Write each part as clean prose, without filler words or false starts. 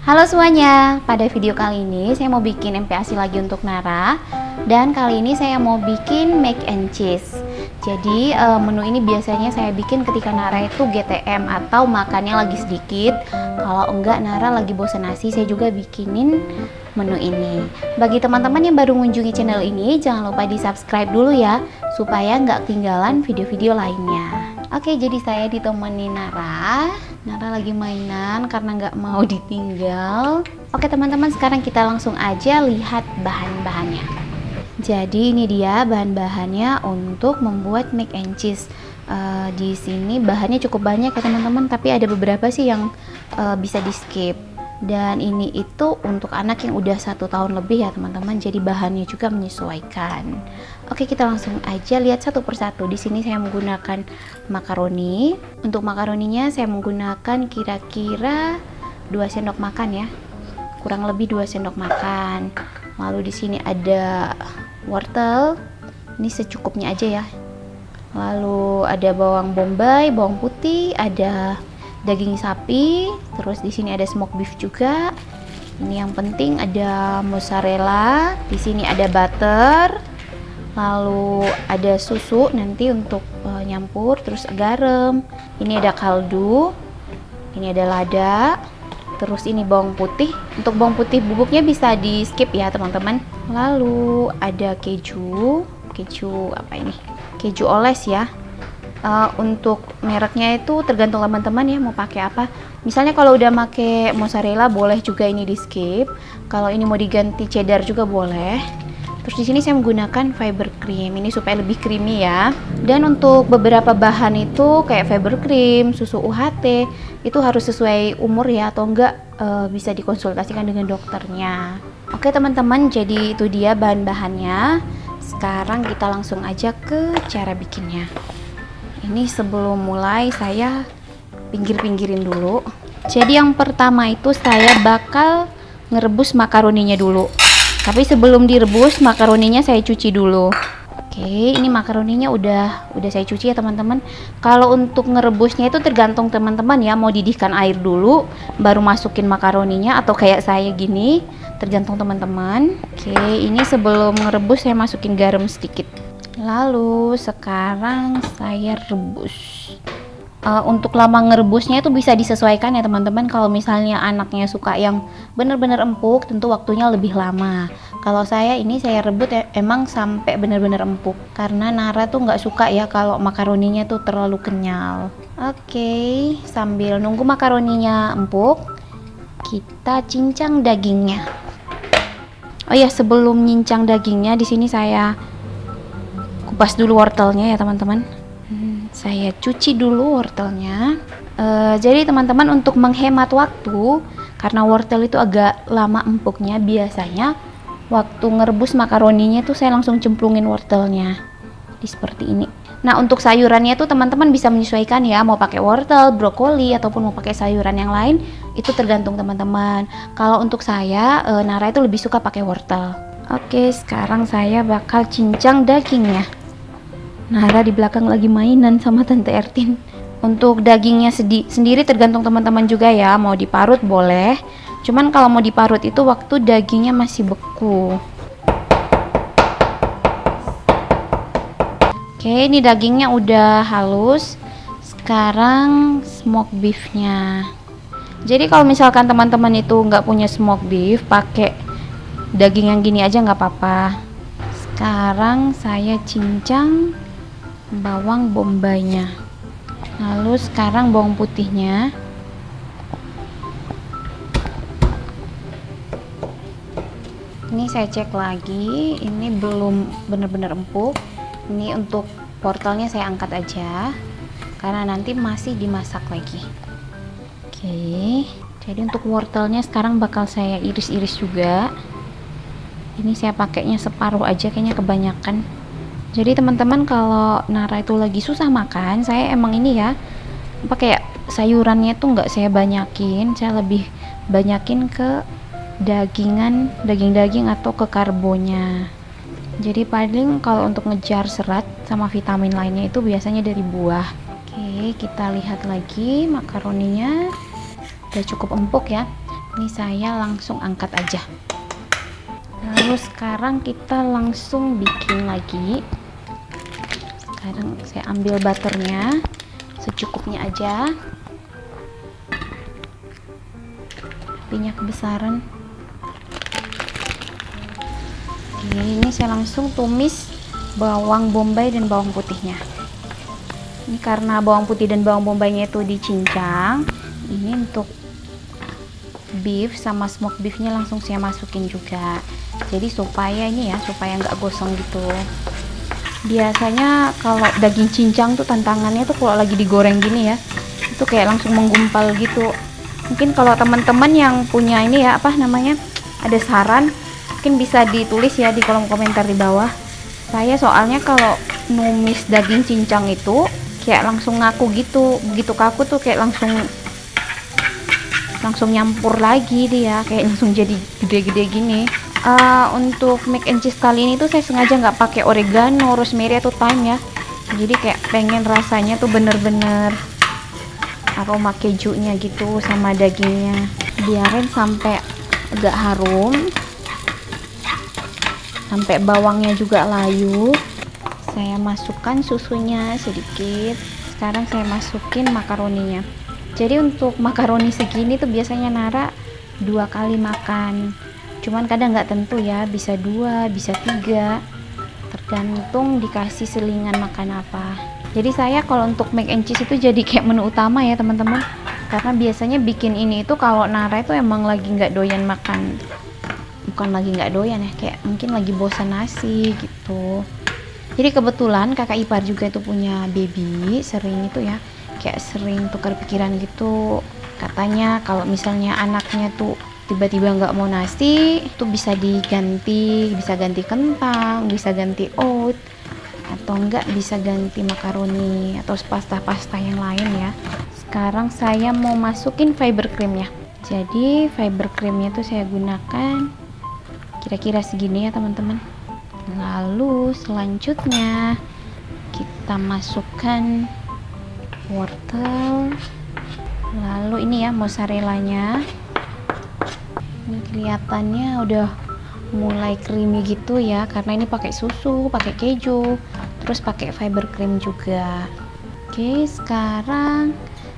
Halo semuanya, pada video kali ini saya mau bikin MPASI lagi untuk Nara. Dan kali ini saya mau bikin mac and cheese. Jadi menu ini biasanya saya bikin ketika Nara itu GTM atau makannya lagi sedikit. Kalau enggak Nara lagi bosan nasi, saya juga bikinin menu ini. Bagi teman-teman yang baru mengunjungi channel ini, jangan lupa di subscribe dulu ya, supaya nggak ketinggalan video-video lainnya. Oke, jadi saya ditemani Nara lagi mainan karena nggak mau ditinggal. Oke teman-teman, sekarang kita langsung aja lihat bahan-bahannya. Jadi ini dia bahan-bahannya untuk membuat mac and cheese. Di sini bahannya cukup banyak ya teman-teman, tapi ada beberapa sih yang bisa di skip. Dan ini itu untuk anak yang udah 1 tahun lebih ya teman-teman, jadi bahannya juga menyesuaikan. Oke, kita langsung aja lihat satu persatu. Di sini saya menggunakan makaroni. Untuk makaroninya saya menggunakan kira-kira 2 sendok makan ya, kurang lebih 2 sendok makan. Lalu di sini ada wortel, ini secukupnya aja ya. Lalu ada bawang bombay, bawang putih, ada daging sapi, terus di sini ada smoke beef juga. Ini yang penting ada mozzarella, di sini ada butter, lalu ada susu nanti untuk nyampur, terus garam. Ini ada kaldu, ini ada lada, terus ini bawang putih. Untuk bawang putih bubuknya bisa di skip ya teman-teman. Lalu ada keju apa ini? Keju oles ya. Untuk mereknya itu tergantung teman-teman ya mau pakai apa. Misalnya kalau udah pakai mozzarella boleh juga ini di skip. Kalau ini mau diganti cheddar juga boleh. Terus di sini saya menggunakan fiber cream ini supaya lebih creamy ya. Dan untuk beberapa bahan itu kayak fiber cream, susu UHT itu harus sesuai umur ya, atau enggak bisa dikonsultasikan dengan dokternya. Oke teman-teman, jadi itu dia bahan-bahannya. Sekarang kita langsung aja ke cara bikinnya. Ini sebelum mulai saya pinggir-pinggirin dulu. Jadi yang pertama itu saya bakal ngerebus makaroninya dulu. Tapi sebelum direbus makaroninya saya cuci dulu. Oke, ini makaroninya udah saya cuci ya teman-teman. Kalau untuk ngerebusnya itu tergantung teman-teman ya, mau didihkan air dulu baru masukin makaroninya atau kayak saya gini, tergantung teman-teman. Oke, ini sebelum ngerebus saya masukin garam sedikit. Lalu sekarang saya rebus. Untuk lama ngerebusnya itu bisa disesuaikan ya teman-teman. Kalau misalnya anaknya suka yang bener-bener empuk, tentu waktunya lebih lama. Kalau saya ini saya rebut emang sampai bener-bener empuk, karena Nara tuh nggak suka ya kalau makaroninya tuh terlalu kenyal. Oke, sambil nunggu makaroninya empuk, kita cincang dagingnya. Oh ya, sebelum nyincang dagingnya di sini saya kupas dulu wortelnya ya teman-teman. Saya cuci dulu wortelnya. Jadi teman-teman, untuk menghemat waktu, karena wortel itu agak lama empuknya, biasanya waktu ngerebus makaroninya tuh saya langsung cemplungin wortelnya seperti ini. Nah untuk sayurannya tuh teman-teman bisa menyesuaikan ya, mau pakai wortel, brokoli, ataupun mau pakai sayuran yang lain, itu tergantung teman-teman. Kalau untuk saya, Nara itu lebih suka pakai wortel. Oke, sekarang saya bakal cincang dagingnya. Nara di belakang lagi mainan sama Tante Ertin. Untuk dagingnya sendiri tergantung teman-teman juga ya, mau diparut boleh. Cuman kalau mau diparut itu waktu dagingnya masih beku. Oke, ini dagingnya udah halus. Sekarang smoke beefnya. Jadi kalau misalkan teman-teman itu nggak punya smoke beef, pakai daging yang gini aja nggak apa-apa. Sekarang saya cincang bawang bombaynya. Lalu sekarang bawang putihnya. Ini saya cek lagi, ini belum benar-benar empuk. Ini untuk wortelnya saya angkat aja karena nanti masih dimasak lagi. Oke, jadi untuk wortelnya sekarang bakal saya iris-iris juga. Ini saya pakainya separuh aja, kayaknya kebanyakan. Jadi teman-teman, kalau Nara itu lagi susah makan, saya emang ini ya, kayak sayurannya tuh nggak saya banyakin, saya lebih banyakin ke daging atau ke karbonya. Jadi paling kalau untuk ngejar serat sama vitamin lainnya itu biasanya dari buah. Oke, kita lihat lagi makaroninya udah cukup empuk ya. Ini saya langsung angkat aja. Lalu sekarang kita langsung bikin lagi. Sekarang saya ambil butternya secukupnya aja. Apinya kebesaran. Oke, ini saya langsung tumis bawang bombay dan bawang putihnya. Ini karena bawang putih dan bawang bombaynya itu dicincang. Ini untuk beef sama smoke beefnya langsung saya masukin juga. Jadi supaya ini ya, supaya nggak gosong gitu. Biasanya kalau daging cincang tuh tantangannya tuh kalau lagi digoreng gini ya, itu kayak langsung menggumpal gitu. Mungkin kalau teman-teman yang punya ini ya, apa namanya, ada saran, mungkin bisa ditulis ya di kolom komentar di bawah. Saya soalnya kalau numis daging cincang itu kayak langsung ngaku gitu, begitu kaku tuh kayak langsung nyampur lagi dia, kayak langsung jadi gede-gede gini. Untuk mac and cheese kali ini tuh saya sengaja nggak pakai oregano, rosemary atau thyme ya. Jadi kayak pengen rasanya tuh bener-bener aroma kejunya gitu sama dagingnya. Biarin sampai agak harum, sampai bawangnya juga layu. Saya masukkan susunya sedikit. Sekarang saya masukin makaroninya. Jadi untuk makaroni segini tuh biasanya Nara 2 kali makan. Cuman kadang nggak tentu ya, bisa 2, bisa 3, tergantung dikasih selingan makan apa. Jadi saya kalau untuk mac and cheese itu jadi kayak menu utama ya teman-teman. Karena biasanya bikin ini itu kalau Nara itu emang lagi nggak doyan makan. Bukan lagi nggak doyan ya, kayak mungkin lagi bosan nasi gitu. Jadi kebetulan kakak ipar juga itu punya baby, sering itu ya, kayak sering tukar pikiran gitu. Katanya kalau misalnya anaknya tuh tiba-tiba nggak mau nasi, itu bisa diganti, bisa ganti kentang, bisa ganti oat, atau enggak bisa ganti makaroni atau pasta-pasta yang lain ya. Sekarang saya mau masukin fiber creamnya. Jadi fiber creamnya tuh saya gunakan kira-kira segini ya teman-teman. Lalu selanjutnya kita masukkan wortel, lalu ini ya mozzarellanya. Ini kelihatannya udah mulai creamy gitu ya, karena ini pakai susu, pakai keju, terus pakai fiber cream juga. Oke, sekarang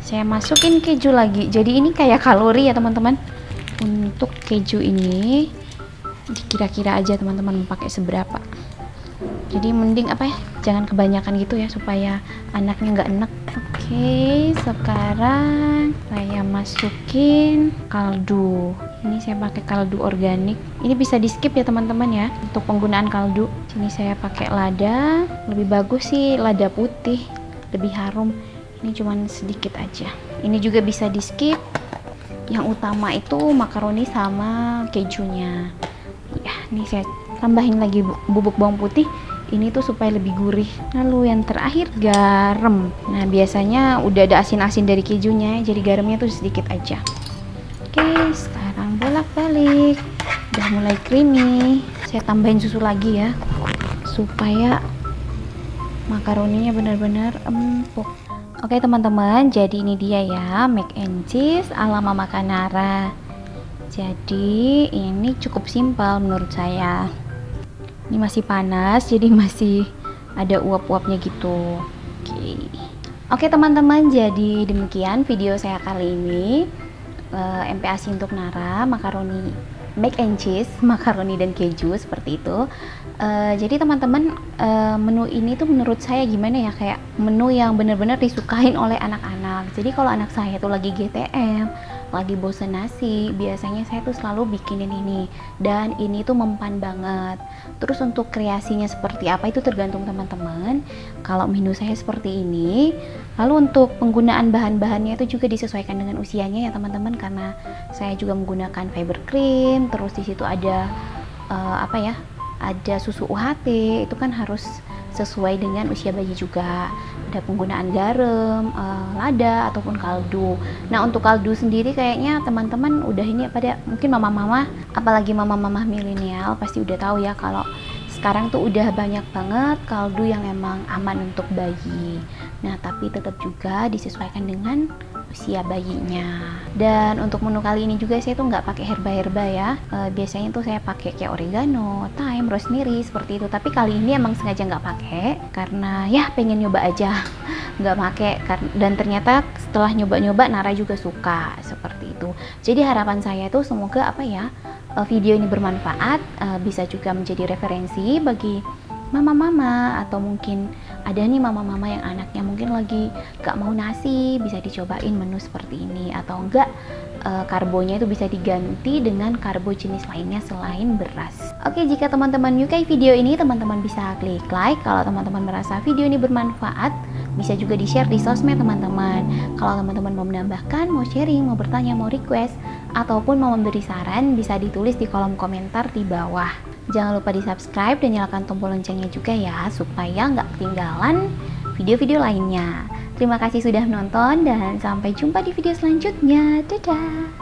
saya masukin keju lagi. Jadi ini kayak kalori ya teman-teman. Untuk keju ini dikira-kira aja teman-teman pakai seberapa. Jadi mending apa ya, jangan kebanyakan gitu ya supaya anaknya nggak enek. Oke, sekarang saya masukin kaldu. Ini saya pakai kaldu organik. Ini bisa di skip ya teman-teman ya untuk penggunaan kaldu. Sini saya pakai lada, lebih bagus sih lada putih, lebih harum. Ini cuman sedikit aja. Ini juga bisa di skip. Yang utama itu makaroni sama kejunya. Ya, ini saya tambahin lagi bubuk bawang putih. Ini tuh supaya lebih gurih. Lalu yang terakhir garam. Nah biasanya udah ada asin-asin dari kejunya, jadi garamnya tuh sedikit aja. Oke, sekarang bolak-balik. Udah mulai creamy. Saya tambahin susu lagi ya, supaya makaroninya benar-benar empuk. Oke teman-teman, jadi ini dia ya mac and cheese ala Mama Kanara. Jadi ini cukup simpel menurut saya. Ini masih panas, jadi masih ada uap-uapnya gitu. Oke teman-teman, jadi demikian video saya kali ini. MPASI untuk Nara, makaroni mac and cheese, makaroni dan keju seperti itu. Jadi teman-teman, menu ini tuh menurut saya gimana ya, kayak menu yang benar-benar disukain oleh anak-anak. Jadi kalau anak saya tuh lagi GTM, lagi bosen nasi, biasanya saya tuh selalu bikinin ini, dan ini tuh mempan banget. Terus untuk kreasinya seperti apa itu tergantung teman-teman. Kalau menu saya seperti ini, lalu untuk penggunaan bahan-bahannya itu juga disesuaikan dengan usianya ya teman-teman, karena saya juga menggunakan fiber cream, terus di situ ada ada susu UHT, itu kan harus sesuai dengan usia bayi juga. Ada penggunaan garam, lada ataupun kaldu. Nah untuk kaldu sendiri kayaknya teman-teman udah ini pada mungkin mama-mama, apalagi mama-mama milenial pasti udah tahu ya kalau sekarang tuh udah banyak banget kaldu yang emang aman untuk bayi. Nah tapi tetap juga disesuaikan dengan usia bayinya. Dan untuk menu kali ini juga saya tuh nggak pakai herba-herba ya. Biasanya tuh saya pakai kayak oregano, thyme, rosemary seperti itu. Tapi kali ini emang sengaja nggak pakai karena ya pengen nyoba aja. Nggak pakai, dan ternyata setelah nyoba-nyoba Nara juga suka seperti itu. Jadi harapan saya tuh semoga apa ya, video ini bermanfaat, bisa juga menjadi referensi bagi mama-mama, atau mungkin ada nih mama-mama yang anaknya mungkin lagi gak mau nasi, bisa dicobain menu seperti ini. Atau enggak, karbonya itu bisa diganti dengan karbo jenis lainnya selain beras. Oke, jika teman-teman menyukai video ini, teman-teman bisa klik like. Kalau teman-teman merasa video ini bermanfaat, bisa juga di-share di sosmed teman-teman. Kalau teman-teman mau menambahkan, mau sharing, mau bertanya, mau request, ataupun mau memberi saran, bisa ditulis di kolom komentar di bawah. Jangan lupa di-subscribe dan nyalakan tombol loncengnya juga ya, supaya nggak ketinggalan video-video lainnya. Terima kasih sudah menonton dan sampai jumpa di video selanjutnya. Dadah!